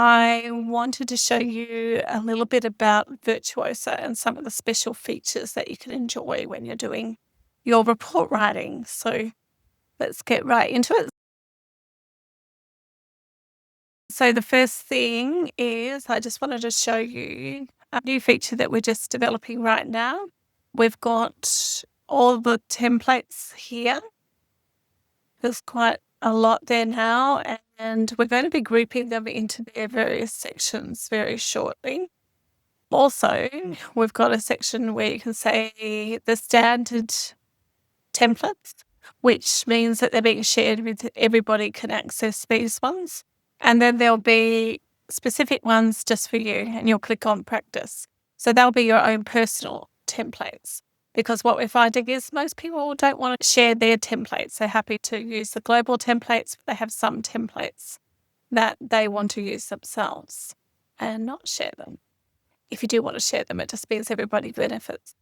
I wanted to show you a little bit about Virtuosa and some of the special features that you can enjoy when you're doing your report writing. So let's get right into it. So the first thing is I just wanted to show you a new feature that we're just developing right now. We've got all the templates here. There's quite a lot there now, and we're going to be grouping them into their various sections very shortly. Also, we've got a section where you can say the standard templates, which means that they're being shared with everybody can access these ones. And then there'll be specific ones just for you, and you'll click on practice. So they'll be your own personal templates, because what we're finding is most people don't want to share their templates. They're happy to use the global templates, but they have some templates that they want to use themselves and not share them. If you do want to share them, it just means everybody benefits.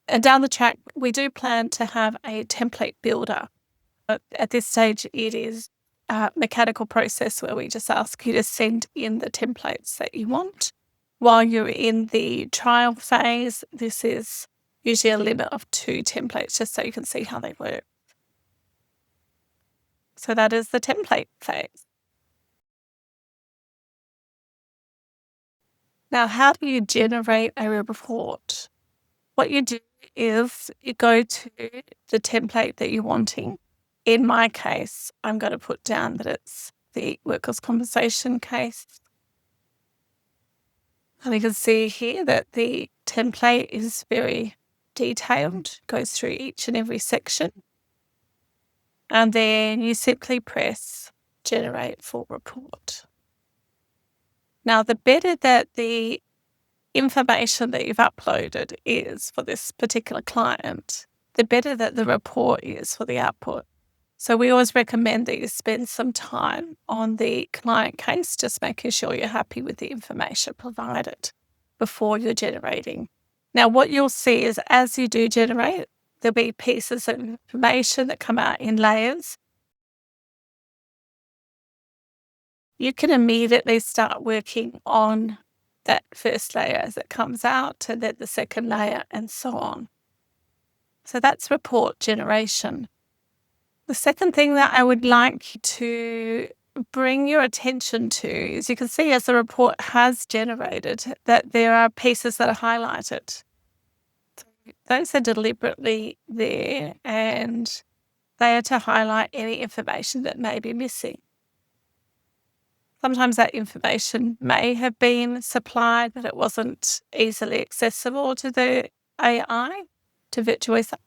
And down the track, we do plan to have a template builder. But at this stage, it is a mechanical process where we just ask you to send in the templates that you want. While you're in the trial phase, this is usually a limit of 2 templates, just so you can see how they work. So that is the template phase. Now, how do you generate a report? What you do is you go to the template that you're wanting. In my case, I'm going to put down that it's the workers' compensation case. And you can see here that the template is very detailed, goes through each and every section. And then you simply press generate full report. Now, the better that the information that you've uploaded is for this particular client, the better that the report is for the output. So we always recommend that you spend some time on the client case, just making sure you're happy with the information provided before you're generating. Now, what you'll see is as you do generate, there'll be pieces of information that come out in layers. You can immediately start working on that first layer as it comes out, and then the second layer, and so on. So that's report generation. The second thing that I would like to bring your attention to is you can see as the report has generated that there are pieces that are highlighted. Those are deliberately there, and they are to highlight any information that may be missing. Sometimes that information may have been supplied, but it wasn't easily accessible to the AI, to Virtuosa.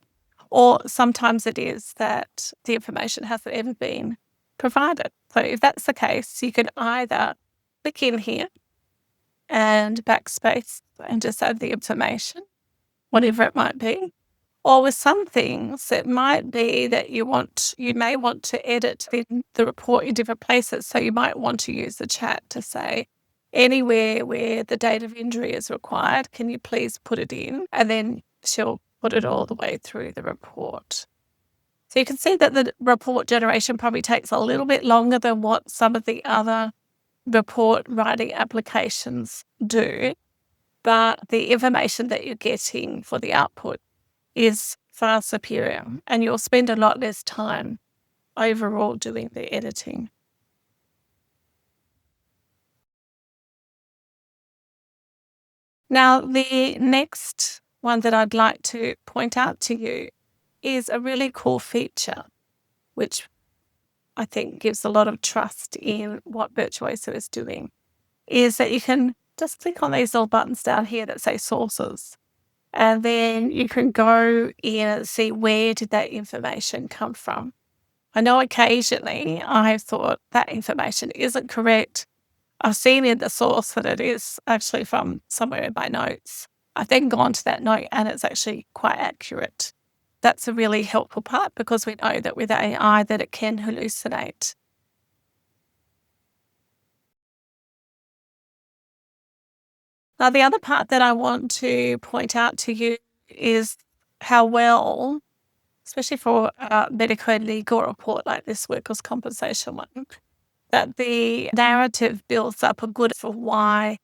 Or sometimes it is that the information hasn't ever been provided. So if that's the case, you can either click in here and backspace and just add the information, whatever it might be. Or with some things, it might be that you may want to edit the report in different places. So you might want to use the chat to say, anywhere where the date of injury is required, can you please put it in? And then she'll put it all the way through the report. So you can see that the report generation probably takes a little bit longer than what some of the other report writing applications do. But the information that you're getting for the output is far superior, and you'll spend a lot less time overall doing the editing. Now, the next one that I'd like to point out to you is a really cool feature, which I think gives a lot of trust in what Virtuosa is doing, is that you can just click on these little buttons down here that say sources. And then you can go in and see where did that information come from. I know occasionally I've thought that information isn't correct. I've seen in the source that it is actually from somewhere in my notes. I've then gone to that note and it's actually quite accurate. That's a really helpful part because we know that with AI that it can hallucinate. Now, the other part that I want to point out to you is how well, especially for a medico legal report like this workers' compensation one, that the narrative builds up a good for why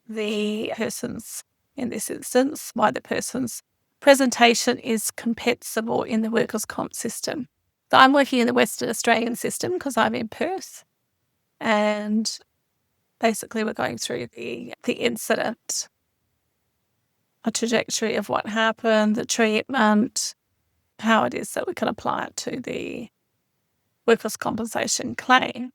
the person's, in this instance, why the person's presentation is compensable in the workers' comp system. So I'm working in the Western Australian system because I'm in Perth, and basically we're going through the incident, a trajectory of what happened, the treatment, how it is that we can apply it to the workers' compensation claim.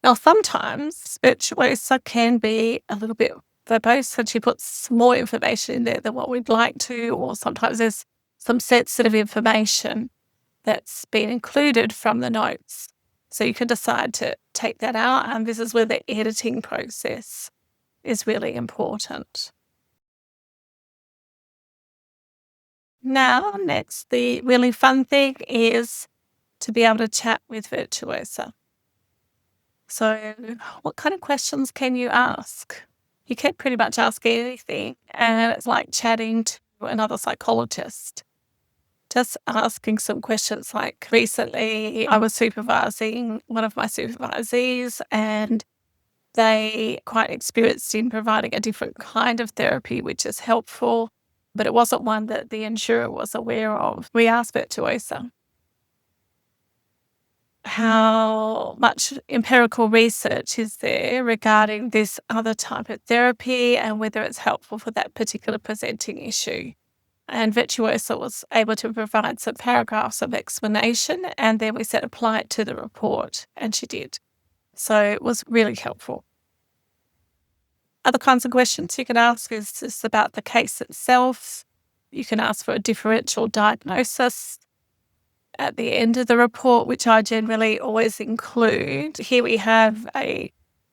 Now, sometimes Virtuosa can be a little bit verbose and she puts more information in there than what we'd like to, or sometimes there's some sensitive information that's been included from the notes. So you can decide to take that out, and this is where the editing process is really important. Now, next, the really fun thing is to be able to chat with Virtuosa. So what kind of questions can you ask? You can pretty much ask anything, and it's like chatting to another psychologist. Just asking some questions like, recently I was supervising one of my supervisees, and they quite experienced in providing a different kind of therapy, which is helpful, but it wasn't one that the insurer was aware of. We asked Virtuosa, how much empirical research is there regarding this other type of therapy and whether it's helpful for that particular presenting issue? And Virtuosa was able to provide some paragraphs of explanation, and then we said apply it to the report, and she did. So it was really helpful. Other kinds of questions you can ask is just about the case itself. You can ask for a differential diagnosis at the end of the report, which I generally always include. Here we have a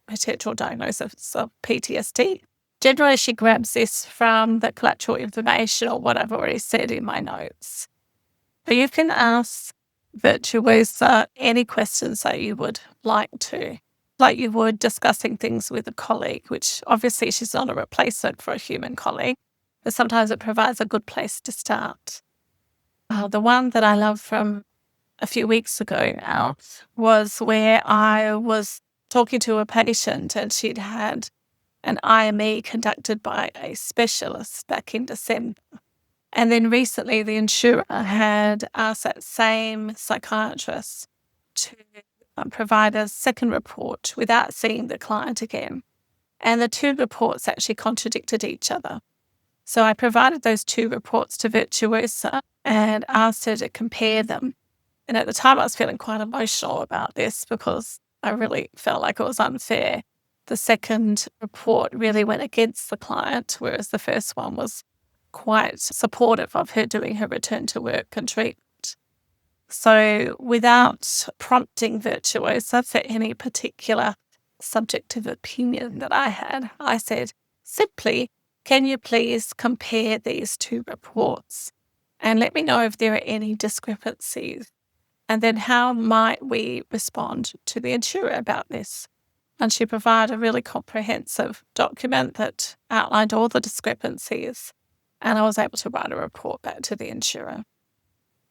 potential diagnosis of PTSD. Generally, she grabs this from the collateral information or what I've already said in my notes. But you can ask Virtuosa any questions that you would like to, like you would discussing things with a colleague, which obviously she's not a replacement for a human colleague, but sometimes it provides a good place to start. The one that I love from a few weeks ago now was where I was talking to a patient, and she'd had an IME conducted by a specialist back in December. And then recently the insurer had asked that same psychiatrist to provide a second report without seeing the client again. And the two reports actually contradicted each other. So I provided those two reports to Virtuosa and asked her to compare them. And at the time I was feeling quite emotional about this because I really felt like it was unfair. The second report really went against the client, whereas the first one was quite supportive of her doing her return to work and treatment. So without prompting Virtuosa for any particular subjective opinion that I had, I said, simply, can you please compare these two reports and let me know if there are any discrepancies? And then how might we respond to the insurer about this? And she provided a really comprehensive document that outlined all the discrepancies. And I was able to write a report back to the insurer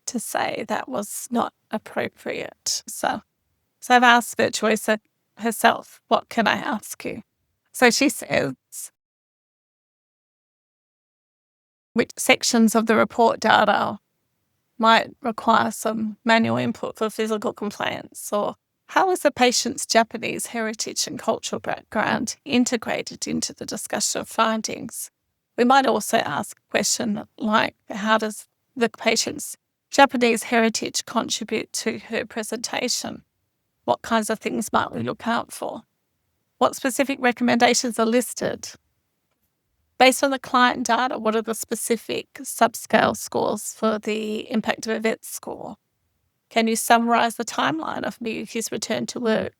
to say that was not appropriate. So I've asked Virtuosa herself, what can I ask you? So she says, which sections of the report data might require some manual input for physical complaints, or how is the patient's Japanese heritage and cultural background integrated into the discussion of findings? We might also ask a question like, how does the patient's Japanese heritage contribute to her presentation? What kinds of things might we look out for? What specific recommendations are listed? Based on the client data, what are the specific subscale scores for the impact of events score? Can you summarise the timeline of Miyuki's return to work?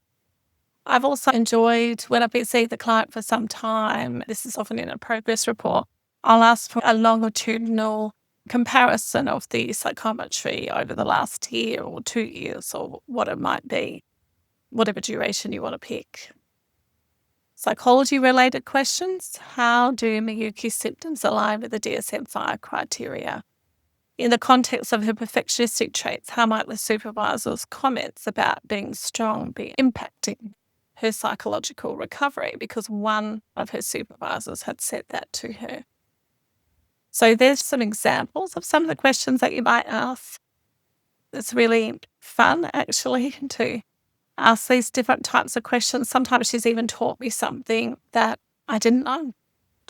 I've also enjoyed, when I've been seeing the client for some time, this is often in a progress report, I'll ask for a longitudinal comparison of the psychometry over the last year or 2 years, or what it might be, whatever duration you want to pick. Psychology-related questions. How do Miyuki's symptoms align with the DSM-V criteria? In the context of her perfectionistic traits, how might the supervisor's comments about being strong be impacting? her psychological recovery because one of her supervisors had said that to her. So there's some examples of some of the questions that you might ask. It's really fun, actually, to ask these different types of questions. Sometimes she's even taught me something that I didn't know.